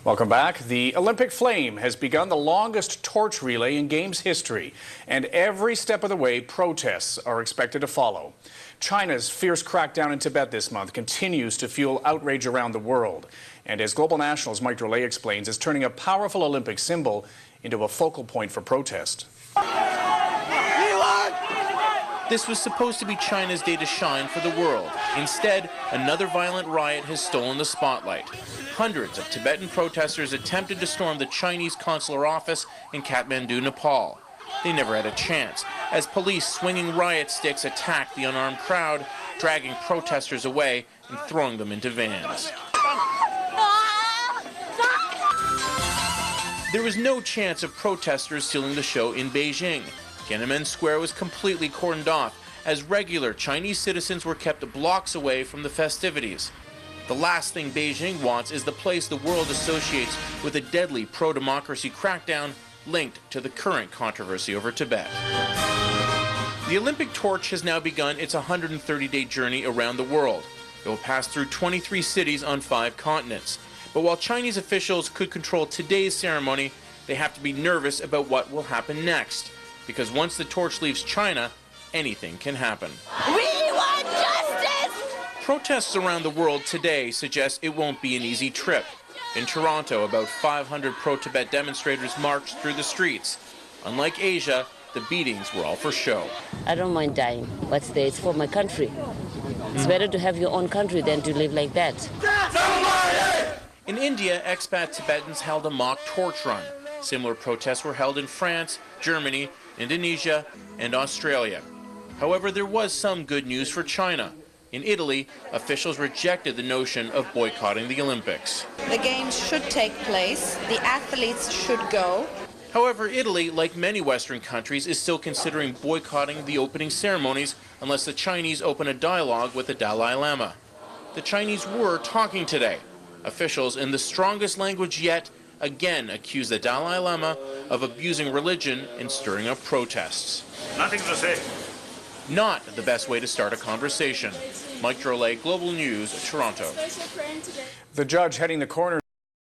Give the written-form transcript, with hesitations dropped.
Welcome back. The Olympic flame has begun the longest torch relay in Games history, and every step of the way, protests are expected to follow. China's fierce crackdown in Tibet this month continues to fuel outrage around the world. And as Global National's Mike Drolet explains, it's turning a powerful Olympic symbol into a focal point for protest. This was supposed to be China's day to shine for the world. Instead, another violent riot has stolen the spotlight. Hundreds of Tibetan protesters attempted to storm the Chinese consular office in Kathmandu, Nepal. They never had a chance, as police swinging riot sticks attacked the unarmed crowd, dragging protesters away and throwing them into vans. There was no chance of protesters stealing the show in Beijing. Tiananmen Square was completely cordoned off, as regular Chinese citizens were kept blocks away from the festivities. The last thing Beijing wants is the place the world associates with a deadly pro-democracy crackdown linked to the current controversy over Tibet. The Olympic torch has now begun its 130-day journey around the world. It will pass through 23 cities on 5 continents. But while Chinese officials could control today's ceremony, they have to be nervous about what will happen next. Because once the torch leaves China, anything can happen. We want justice! Protests around the world today suggest it won't be an easy trip. In Toronto, about 500 pro-Tibet demonstrators marched through the streets. Unlike Asia, the beatings were all for show. I don't mind dying, but it's for my country. It's better to have your own country than to live like that. In India, expat Tibetans held a mock torch run. Similar protests were held in France, Germany, Indonesia, and Australia. However, there was some good news for China. In Italy, officials rejected the notion of boycotting the Olympics. The games should take place. The athletes should go. However, Italy, like many Western countries, is still considering boycotting the opening ceremonies unless the Chinese open a dialogue with the Dalai Lama. The Chinese were talking today. Officials, in the strongest language yet, again accused the Dalai Lama of abusing religion and stirring up protests. Nothing to say. Not the best way to start a conversation. Mike Drolet, Global News, Toronto. The judge heading the coroner